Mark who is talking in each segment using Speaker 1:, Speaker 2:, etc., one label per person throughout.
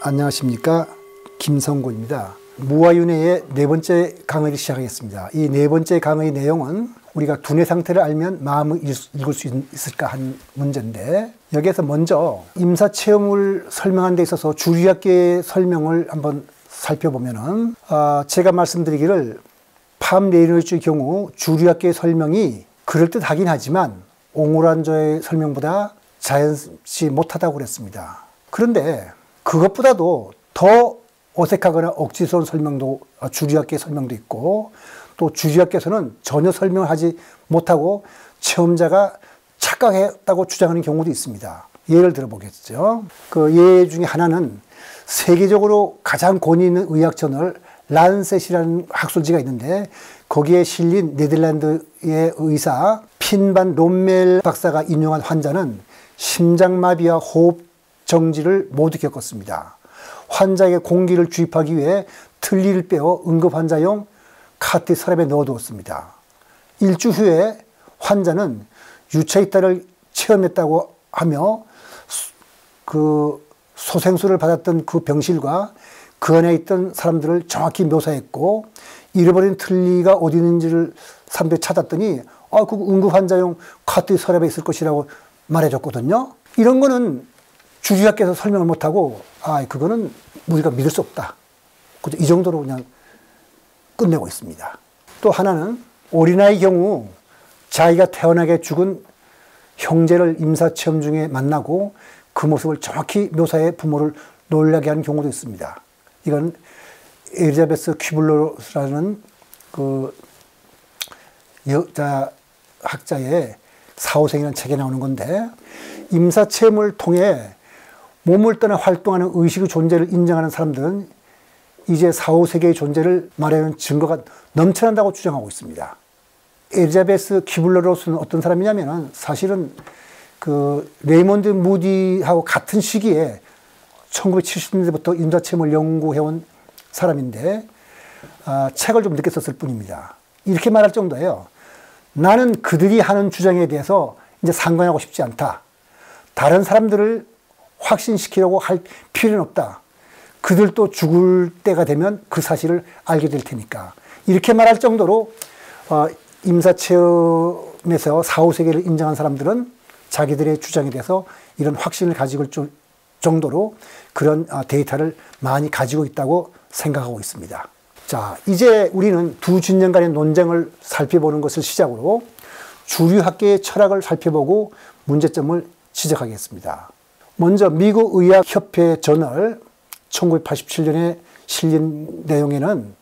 Speaker 1: 안녕하십니까, 김성곤입니다. 무아윤회의 네 번째 강의를 시작하겠습니다. 이 네 번째 강의 내용은 우리가 두뇌 상태를 알면 마음을 읽을 수 있을까 한 문제인데, 여기에서 먼저 임사체험을 설명하는 데 있어서 주리학계의 설명을 한번 살펴보면은, 제가 말씀드리기를 팜레이너즈의 경우 주리학계의 설명이 그럴듯하긴 하지만 옹호란조의 설명보다 자연스럽지 못하다고 그랬습니다. 그런데 그것보다도 더 어색하거나 억지스러운 설명도, 주리학계 설명도 있고, 또 주리학계에서는 전혀 설명을 하지 못하고 체험자가 착각했다고 주장하는 경우도 있습니다. 예를 들어보겠죠. 그 예 중에 하나는 세계적으로 가장 권위 있는 의학 저널 란셋이라는 학술지가 있는데, 거기에 실린 네덜란드의 의사 핀반 롬멜 박사가 인용한 환자는 심장마비와 호흡 정지를 모두 겪었습니다. 환자에게 공기를 주입하기 위해 틀니를 빼어 응급환자용 카트 서랍에 넣어두었습니다. 일주 후에 환자는 유체이탈을 체험했다고 하며 그 소생술을 받았던 그 병실과 그 안에 있던 사람들을 정확히 묘사했고, 잃어버린 틀니가 어디 있는지를 사람들이 찾았더니 그 응급환자용 카트 서랍에 있을 것이라고 말해줬거든요. 이런 거는 주리학계에서 설명을 못하고 그거는 우리가 믿을 수 없다, 이 정도로 그냥 끝내고 있습니다. 또 하나는 어린아이 경우 자기가 태어나게 죽은 형제를 임사체험 중에 만나고 그 모습을 정확히 묘사해 부모를 놀라게 하는 경우도 있습니다. 이건 엘리자베스 퀴블러라는 그 여자 학자의 사후생이라는 책에 나오는 건데, 임사체험을 통해 몸을 떠나 활동하는 의식의 존재를 인정하는 사람들은 이제 사후세계의 존재를 말하는 증거가 넘쳐난다고 주장하고 있습니다. 엘리자베스 퀴블러로스는 어떤 사람이냐면은, 사실은 그 레이먼드 무디하고 같은 시기에 1970년대부터 임사체험을 연구해온 사람인데, 책을 좀 늦게 썼을 뿐입니다. 이렇게 말할 정도예요. 나는 그들이 하는 주장에 대해서 이제 상관하고 싶지 않다. 다른 사람들을 확신시키려고 할 필요는 없다. 그들도 죽을 때가 되면 그 사실을 알게 될 테니까. 이렇게 말할 정도로 임사체험에서 사후세계를 인정한 사람들은 자기들의 주장에 대해서 이런 확신을 가지고 있을 정도로 그런 데이터를 많이 가지고 있다고 생각하고 있습니다. 자, 이제 우리는 두 진영 간의 논쟁을 살펴보는 것을 시작으로 주류학계의 철학을 살펴보고 문제점을 지적하겠습니다. 먼저 미국 의학협회 저널 1987년에 실린 내용에는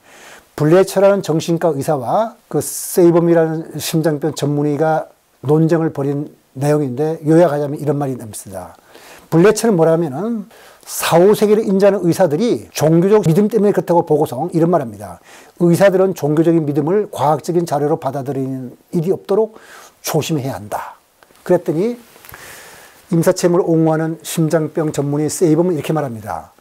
Speaker 1: 블레처라는 정신과 의사와 그 세이범이라는 심장병 전문의가 논쟁을 벌인 내용인데, 요약하자면 이런 말이 남습니다. 블레처는 뭐라면은 사후세계를 인정하는 의사들이 종교적 믿음 때문에 그렇다고 보고서 이런 말합니다. 의사들은 종교적인 믿음을 과학적인 자료로 받아들이는 일이 없도록 조심해야 한다. 그랬더니 임사체험을 옹호하는 심장병 전문의 세이범은 이렇게 말합니다.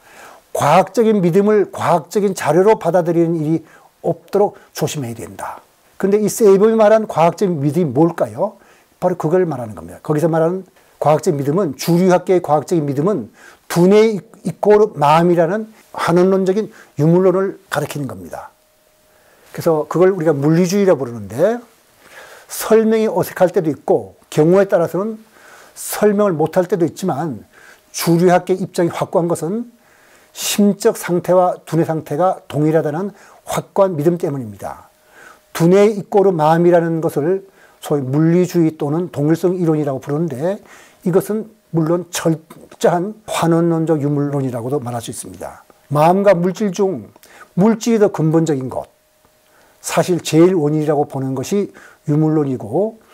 Speaker 1: 과학적인 믿음을 과학적인 자료로 받아들이는 일이 없도록 조심해야 된다. 그런데 이 세이범이 말한 과학적인 믿음이 뭘까요? 바로 그걸 말하는 겁니다. 거기서 말하는 과학적 믿음은, 주류학계의 과학적인 믿음은 두뇌 이꼬르 마음이라는 환원론적인 유물론을 가리키는 겁니다. 그래서 그걸 우리가 물리주의라고 부르는데, 설명이 어색할 때도 있고 경우에 따라서는 설명을 못할 때도 있지만, 주류학계의 입장이 확고한 것은 심적 상태와 두뇌 상태가 동일하다는 확고한 믿음 때문입니다. 두뇌 이꼬르 마음이라는 것을 소위 물리주의 또는 동일성 이론이라고 부르는데, 이것은 물론 철저한 환원론적 유물론이라고도 말할 수 있습니다. 마음과 물질 중 물질이 더 근본적인 것, 사실 제일 원인이라고 보는 것이 유물론이고,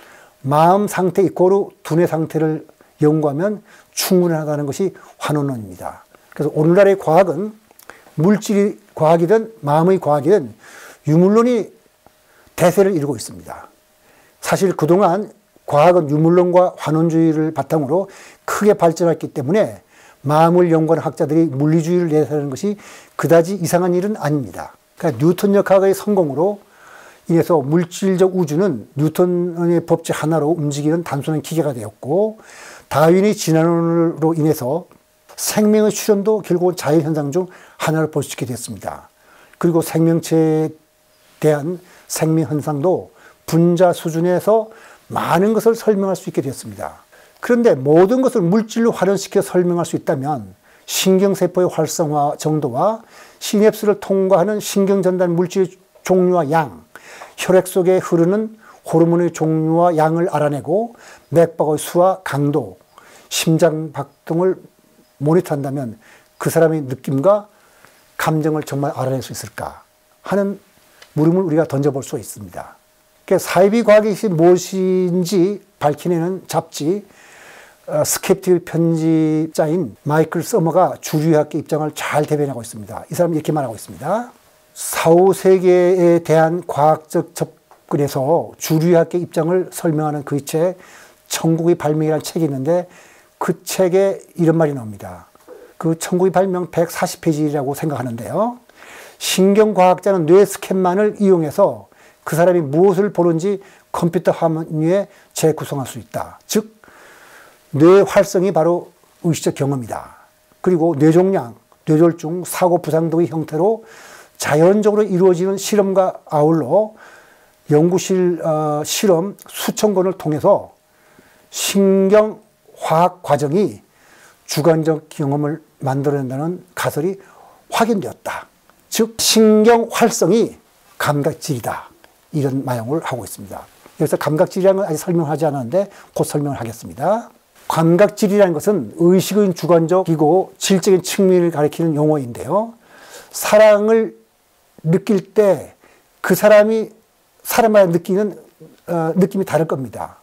Speaker 1: 마음 상태 이꼬르 두뇌 상태를 연구하면 충분하다는 것이 환원론입니다. 그래서 오늘날의 과학은 물질이 과학이든 마음의 과학이든 유물론이 대세를 이루고 있습니다. 사실 그동안 과학은 유물론과 환원주의를 바탕으로 크게 발전했기 때문에 마음을 연구하는 학자들이 물리주의를 내세우는 것이 그다지 이상한 일은 아닙니다. 그러니까 뉴턴 역학의 성공으로 인해서 물질적 우주는 뉴턴의 법칙 하나로 움직이는 단순한 기계가 되었고, 다윈의 진화론으로 인해서 생명의 출현도 결국은 자연현상 중 하나를 볼 수 있게 됐습니다. 그리고 생명체에 대한 생명현상도 분자 수준에서 많은 것을 설명할 수 있게 됐습니다. 그런데 모든 것을 물질로 활용시켜 설명할 수 있다면 신경세포의 활성화 정도와 시냅스를 통과하는 신경전달 물질의 종류와 양, 혈액 속에 흐르는 호르몬의 종류와 양을 알아내고 맥박의 수와 강도, 심장박동을 모니터한다면 그 사람의 느낌과 감정을 정말 알아낼 수 있을까 하는 물음을 우리가 던져볼 수 있습니다. 그러니까 사이비 과학이 무엇인지 밝히는 잡지 스캡틱 편집자인 마이클 서머가 주류학계 입장을 잘 대변하고 있습니다. 이 사람이 이렇게 말하고 있습니다. 사후 세계에 대한 과학적 접근에서 주류학계 입장을 설명하는 그의 책 천국의 발명이라는 책이 있는데 그 책에 이런 말이 나옵니다. 그 천국의 발명 140페이지라고 생각하는데요. 신경과학자는 뇌 스캔만을 이용해서 그 사람이 무엇을 보는지 컴퓨터 화면 위에 재구성할 수 있다. 즉 뇌 활성이 바로 의식적 경험이다. 그리고 뇌종양, 뇌졸중, 사고 부상 등의 형태로 자연적으로 이루어지는 실험과 아울러 연구실 실험 수천 건을 통해서 신경화학 과정이 주관적 경험을 만들어낸다는 가설이 확인되었다. 즉 신경활성이 감각질이다. 이런 마용을 하고 있습니다. 여기서 감각질이라는 건 아직 설명하지 않았는데 곧 설명을 하겠습니다. 감각질이라는 것은 의식의 주관적이고 질적인 측면을 가리키는 용어인데요. 사랑을 느낄 때 그 사람이 사람마다 느끼는 느낌이 다를 겁니다.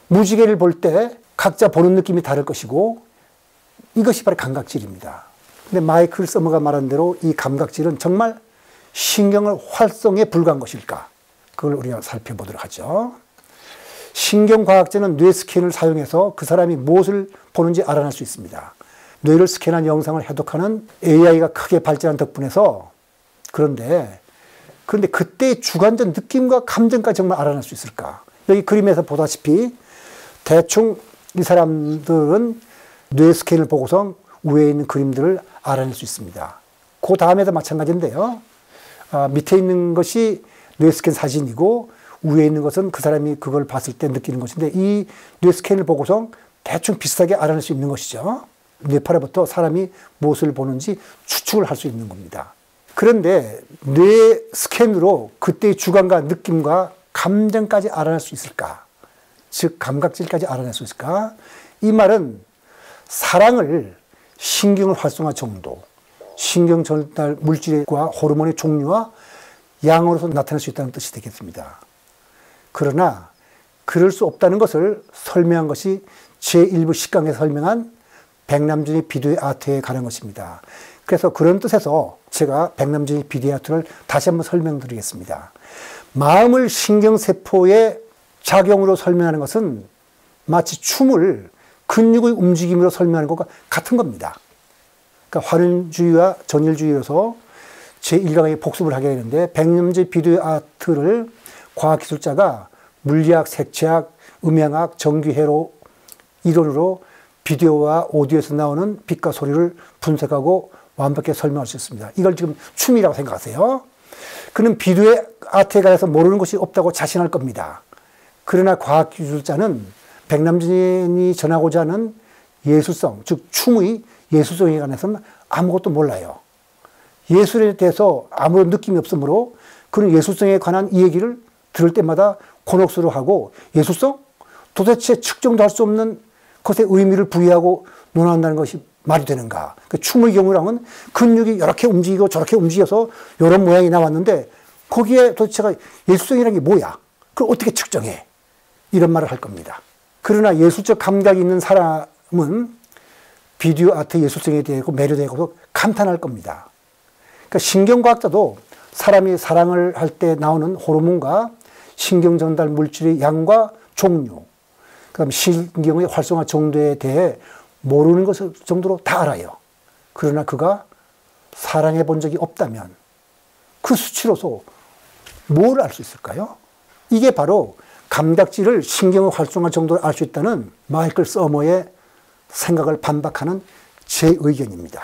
Speaker 1: 무지개를 볼 때 각자 보는 느낌이 다를 것이고 이것이 바로 감각질입니다. 근데 마이클 서머가 말한 대로 이 감각질은 정말 신경을 활성에 불과한 것일까? 그걸 우리가 살펴보도록 하죠. 신경과학자는 뇌 스캔을 사용해서 그 사람이 무엇을 보는지 알아낼 수 있습니다. 뇌를 스캔한 영상을 해독하는 AI가 크게 발전한 덕분에서 그런데 그때의 주관적 느낌과 감정까지 정말 알아낼 수 있을까? 여기 그림에서 보다시피 대충 이 사람들은 뇌 스캔을 보고서 위에 있는 그림들을 알아낼 수 있습니다. 그 다음에도 마찬가지인데요. 밑에 있는 것이 뇌 스캔 사진이고 위에 있는 것은 그 사람이 그걸 봤을 때 느끼는 것인데 이 뇌 스캔을 보고서 대충 비슷하게 알아낼 수 있는 것이죠. 뇌파로부터 사람이 무엇을 보는지 추측을 할 수 있는 겁니다. 그런데 뇌 스캔으로 그때의 주관과 느낌과 감정까지 알아낼 수 있을까? 즉 감각질까지 알아낼 수 있을까? 이 말은 사랑을 신경을 활성화 정도, 신경 전달 물질과 호르몬의 종류와 양으로서 나타낼 수 있다는 뜻이 되겠습니다. 그러나 그럴 수 없다는 것을 설명한 것이 제1부 10강에서 설명한 백남준의 비디오 아트에 관한 것입니다. 그래서 그런 뜻에서 제가 백남준의 비디오 아트를 다시 한번 설명드리겠습니다. 마음을 신경세포의 작용으로 설명하는 것은 마치 춤을 근육의 움직임으로 설명하는 것과 같은 겁니다. 그러니까 환원주의와 전일주의로서 제1강의 복습을 하게 되는데 백남준의 비디오 아트를 과학기술자가 물리학, 색채학, 음향학, 전기회로 이론으로 비디오와 오디오에서 나오는 빛과 소리를 분석하고 완벽하게 설명할 수 있습니다. 이걸 지금 춤이라고 생각하세요. 그는 비디오 아트에 관해서 모르는 것이 없다고 자신할 겁니다. 그러나 과학기술자는 백남준이 전하고자 하는 예술성, 즉 춤의 예술성에 관해서는 아무것도 몰라요. 예술에 대해서 아무런 느낌이 없으므로 그는 예술성에 관한 이 얘기를 들을 때마다 곤혹스러워 하고 예술성? 도대체 측정도 할 수 없는 것에 의미를 부여하고 논한다는 것이 말이 되는가. 그 춤의 경우랑은 근육이 이렇게 움직이고 저렇게 움직여서 이런 모양이 나왔는데 거기에 도대체가 예술성이라는 게 뭐야? 그걸 어떻게 측정해? 이런 말을 할 겁니다. 그러나 예술적 감각이 있는 사람은 비디오 아트 예술성에 대해서 매료되고 감탄할 겁니다. 그러니까 신경과학자도 사람이 사랑을 할 때 나오는 호르몬과 신경 전달 물질의 양과 종류, 그다음 신경의 활성화 정도에 대해 모르는 것 정도로 다 알아요. 그러나 그가 사랑해 본 적이 없다면 그 수치로서 뭘 알 수 있을까요? 이게 바로 감각질을 신경의 활성화 정도로 알 수 있다는 마이클 서머의 생각을 반박하는 제 의견입니다.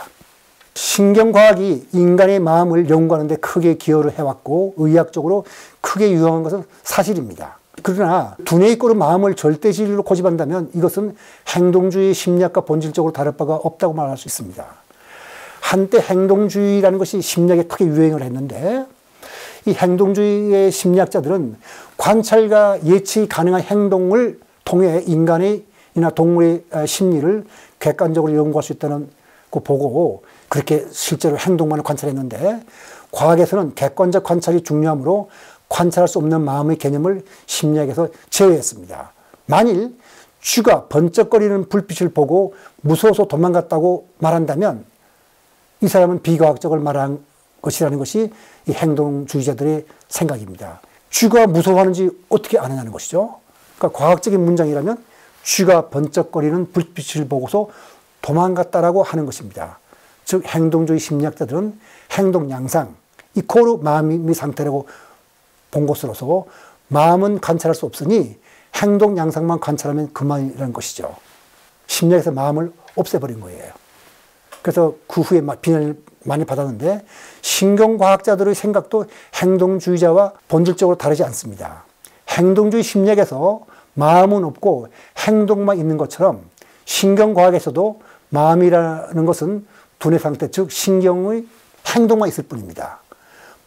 Speaker 1: 신경과학이 인간의 마음을 연구하는 데 크게 기여를 해왔고 의학적으로 크게 유용한 것은 사실입니다. 그러나 두뇌의 꼬르 마음을 절대진리로 고집한다면 이것은 행동주의 심리학과 본질적으로 다를 바가 없다고 말할 수 있습니다. 한때 행동주의라는 것이 심리학에 크게 유행을 했는데 이 행동주의의 심리학자들은 관찰과 예측이 가능한 행동을 통해 인간이나 동물의 심리를 객관적으로 연구할 수 있다는 거 보고 그렇게 실제로 행동만을 관찰했는데 과학에서는 객관적 관찰이 중요하므로 관찰할 수 없는 마음의 개념을 심리학에서 제외했습니다. 만일 쥐가 번쩍거리는 불빛을 보고 무서워서 도망갔다고 말한다면 이 사람은 비과학적을 말한 것이라는 것이 이 행동주의자들의 생각입니다. 쥐가 무서워하는지 어떻게 아느냐는 것이죠. 그러니까 과학적인 문장이라면 쥐가 번쩍거리는 불빛을 보고서 도망갔다라고 하는 것입니다. 즉 행동주의 심리학자들은 행동 양상, 이코르 마음의 상태라고 본 것으로서 마음은 관찰할 수 없으니 행동 양상만 관찰하면 그만이라는 것이죠. 심리학에서 마음을 없애버린 거예요. 그래서 그 후에 비난을 많이 받았는데 신경과학자들의 생각도 행동주의자와 본질적으로 다르지 않습니다. 행동주의 심리학에서 마음은 없고 행동만 있는 것처럼 신경과학에서도 마음이라는 것은 두뇌 상태, 즉 신경의 행동만 있을 뿐입니다.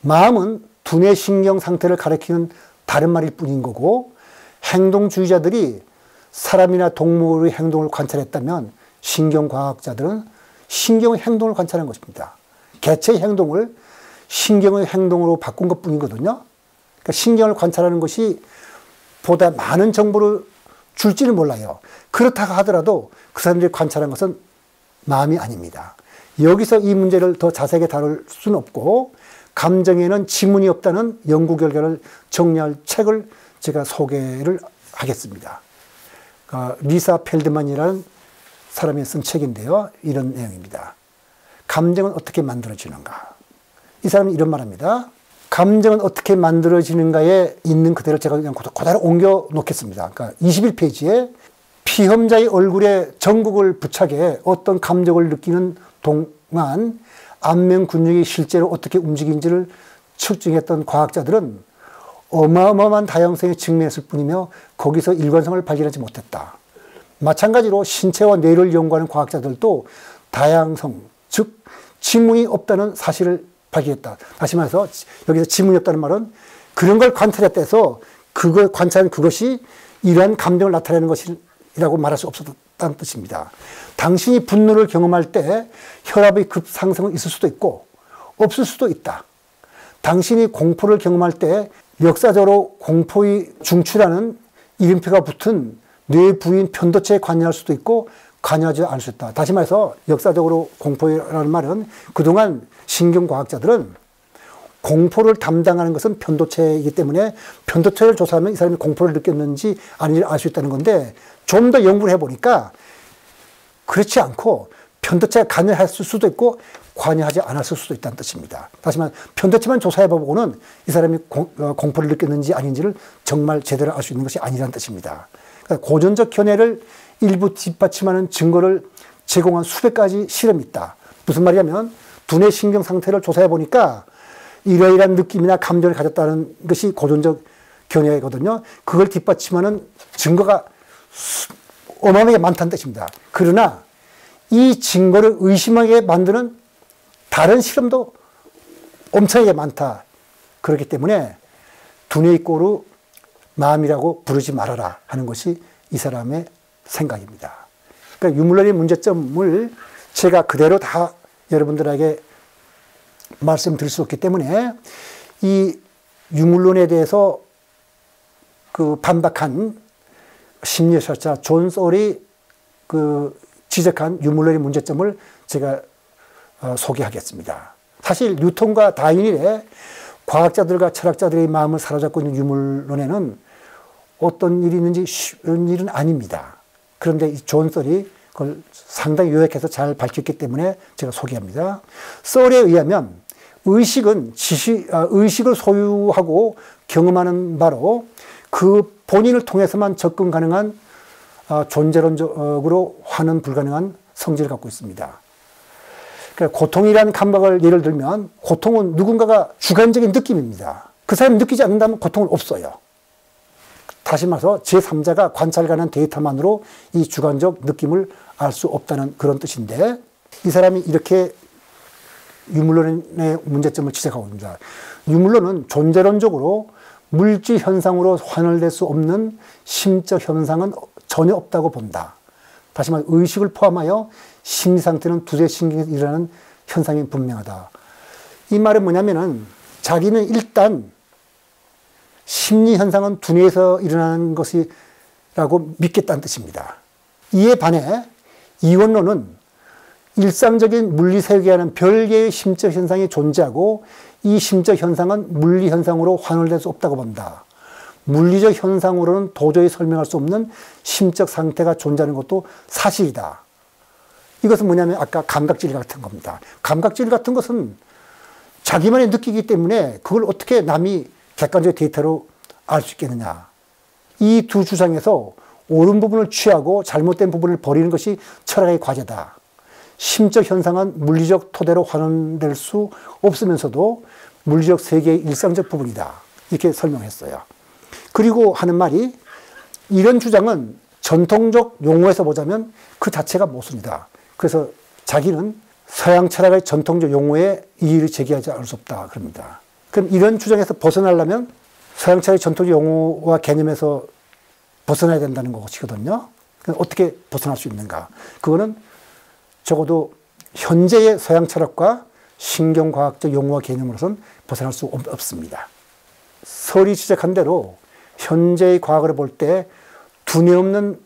Speaker 1: 마음은 두뇌 신경 상태를 가리키는 다른 말일 뿐인 거고 행동주의자들이 사람이나 동물의 행동을 관찰했다면 신경과학자들은 신경의 행동을 관찰한 것입니다. 개체의 행동을 신경의 행동으로 바꾼 것 뿐이거든요. 그러니까 신경을 관찰하는 것이 보다 많은 정보를 줄지는 몰라요. 그렇다고 하더라도 그 사람들이 관찰한 것은 마음이 아닙니다. 여기서 이 문제를 더 자세하게 다룰 수는 없고 감정에는 지문이 없다는 연구 결과를 정리할 책을 제가 소개를 하겠습니다. 리사 펠드만이라는 사람이 쓴 책인데요. 이런 내용입니다. 감정은 어떻게 만들어지는가? 이 사람이 이런 말합니다. 감정은 어떻게 만들어지는가에 있는 그대로 제가 그냥 그대로 옮겨 놓겠습니다. 그러니까 21페이지에 피험자의 얼굴에 전극을 부착해 어떤 감정을 느끼는 동안 안면 근육이 실제로 어떻게 움직이는지를 측정했던 과학자들은 어마어마한 다양성에 직면했을 뿐이며 거기서 일관성을 발견하지 못했다. 마찬가지로 신체와 뇌를 연구하는 과학자들도 다양성, 즉 지문이 없다는 사실을 발견했다. 다시 말해서 여기서 지문이 없다는 말은 그런 걸 관찰했다 해서 그걸 관찰한 그것이 이러한 감정을 나타내는 것이라고 말할 수 없었다는 뜻입니다. 당신이 분노를 경험할 때 혈압의 급상승은 있을 수도 있고 없을 수도 있다. 당신이 공포를 경험할 때 역사적으로 공포의 중추라는 이름표가 붙은 뇌 부위인 편도체에 관여할 수도 있고 관여하지 않을 수 있다. 다시 말해서 역사적으로 공포라는 말은 그동안 신경과학자들은 공포를 담당하는 것은 편도체이기 때문에 편도체를 조사하면 이 사람이 공포를 느꼈는지 아닌지를 알 수 있다는 건데 좀 더 연구를 해보니까 그렇지 않고 편도체가 관여했을 수도 있고 관여하지 않았을 수도 있다는 뜻입니다. 다시 말해 편도체만 조사해보고는 이 사람이 공포를 느꼈는지 아닌지를 정말 제대로 알 수 있는 것이 아니라는 뜻입니다. 그러니까 고전적 견해를 일부 뒷받침하는 증거를 제공한 수백 가지 실험이 있다. 무슨 말이냐면 두뇌 신경 상태를 조사해보니까 이러이러한 느낌이나 감정을 가졌다는 것이 고전적 견해거든요. 그걸 뒷받침하는 증거가 어마어마하게 많다는 뜻입니다. 그러나 이 증거를 의심하게 만드는 다른 실험도 엄청나게 많다. 그렇기 때문에 두뇌의 꼬르 마음이라고 부르지 말아라 하는 것이 이 사람의 생각입니다. 그러니까 유물론의 문제점을 제가 그대로 다 여러분들에게 말씀드릴 수 없기 때문에 이 유물론에 대해서 그 반박한 심리학자 존 솔이 그 지적한 유물론의 문제점을 제가 소개하겠습니다. 사실 뉴턴과 다윈일의 과학자들과 철학자들의 마음을 사로잡고 있는 유물론에는 어떤 일이 있는지 쉬운 일은 아닙니다. 그런데 이 존 솔이 그걸 상당히 요약해서 잘 밝혔기 때문에 제가 소개합니다. 솔에 의하면 의식은 의식을 소유하고 경험하는 바로 그 본인을 통해서만 접근 가능한 존재론적으로 환원 불가능한 성질을 갖고 있습니다. 고통이라는 감각을 예를 들면 고통은 누군가가 주관적인 느낌입니다. 그 사람이 느끼지 않는다면 고통은 없어요. 다시 말해서 제3자가 관찰 가능한 데이터만으로 이 주관적 느낌을 알 수 없다는 그런 뜻인데, 이 사람이 이렇게 유물론의 문제점을 지적하고 있습니다. 유물론은 존재론적으로 물질 현상으로 환원될 수 없는 심적 현상은 전혀 없다고 본다. 다시 말해 의식을 포함하여 심리 상태는 두세 신경에서 일어나는 현상이 분명하다. 이 말은 뭐냐면은 자기는 일단 심리 현상은 두뇌에서 일어나는 것이라고 믿겠다는 뜻입니다. 이에 반해 이원론은 일상적인 물리 세계와는 별개의 심적 현상이 존재하고 이 심적 현상은 물리 현상으로 환원될 수 없다고 본다. 물리적 현상으로는 도저히 설명할 수 없는 심적 상태가 존재하는 것도 사실이다. 이것은 뭐냐면 아까 감각질 같은 겁니다. 감각질 같은 것은 자기만이 느끼기 때문에 그걸 어떻게 남이 객관적 데이터로 알 수 있겠느냐. 이 두 주장에서 옳은 부분을 취하고 잘못된 부분을 버리는 것이 철학의 과제다. 심적 현상은 물리적 토대로 환원될 수 없으면서도 물리적 세계의 일상적 부분이다. 이렇게 설명했어요. 그리고 하는 말이, 이런 주장은 전통적 용어에서 보자면 그 자체가 모순이다. 그래서 자기는 서양 철학의 전통적 용어에 이의를 제기하지 않을 수 없다. 그럽니다. 그럼 이런 주장에서 벗어나려면 서양 철학의 전통적 용어와 개념에서 벗어나야 된다는 것이거든요. 그럼 어떻게 벗어날 수 있는가? 그거는 적어도 현재의 서양 철학과 신경과학적 용어와 개념으로서는 벗어날 수 없습니다. 설이 지적한 대로 현재의 과학을 볼 때 두뇌 없는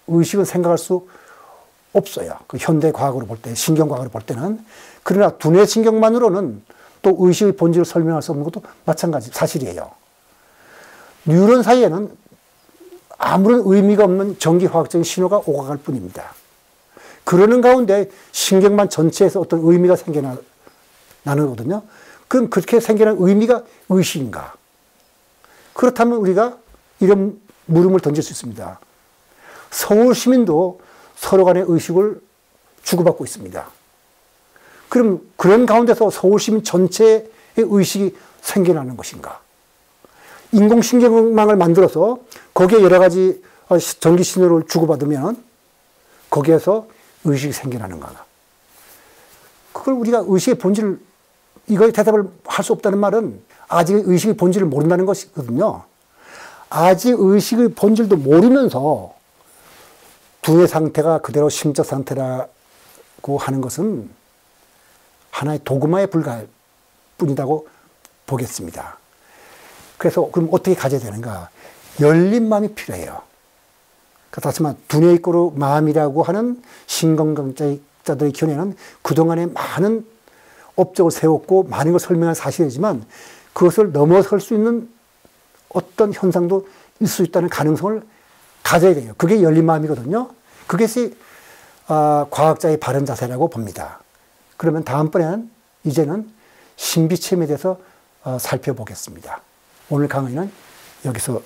Speaker 1: 의식은 생각할 수 없어요. 그 현대 과학으로 볼 때, 신경과학으로 볼 때는. 그러나 두뇌 신경만으로는 또 의식의 본질을 설명할 수 없는 것도 마찬가지 사실이에요. 뉴런 사이에는 아무런 의미가 없는 전기화학적인 신호가 오가갈 뿐입니다. 그러는 가운데 신경만 전체에서 어떤 의미가 생겨나는 거거든요. 그럼 그렇게 생겨난 의미가 의식인가? 그렇다면 우리가 이런 물음을 던질 수 있습니다. 서울 시민도 서로 간의 의식을 주고받고 있습니다. 그럼 그런 가운데서 서울 시민 전체의 의식이 생겨나는 것인가? 인공신경망을 만들어서 거기에 여러 가지 전기 신호를 주고받으면 거기에서 의식이 생겨나는가? 그걸 우리가 의식의 본질을, 이거에 대답을 할 수 없다는 말은 아직 의식의 본질을 모른다는 것이거든요. 아직 의식의 본질도 모르면서 두뇌 상태가 그대로 심적 상태라고 하는 것은 하나의 도구마에 불과할 뿐이라고 보겠습니다. 그래서 그럼 어떻게 가져야 되는가? 열린 마음이 필요해요. 다시 말해 두뇌 있고 마음이라고 하는 신건강자들의 견해는 그동안에 많은 업적을 세웠고 많은 걸 설명한 사실이지만 그것을 넘어설 수 있는 어떤 현상도 있을 수 있다는 가능성을 가져야 돼요. 그게 열린 마음이거든요. 그것이 과학자의 바른 자세라고 봅니다. 그러면 다음번에는 이제는 신비체험에 대해서 살펴보겠습니다. 오늘 강의는 여기서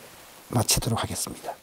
Speaker 1: 마치도록 하겠습니다.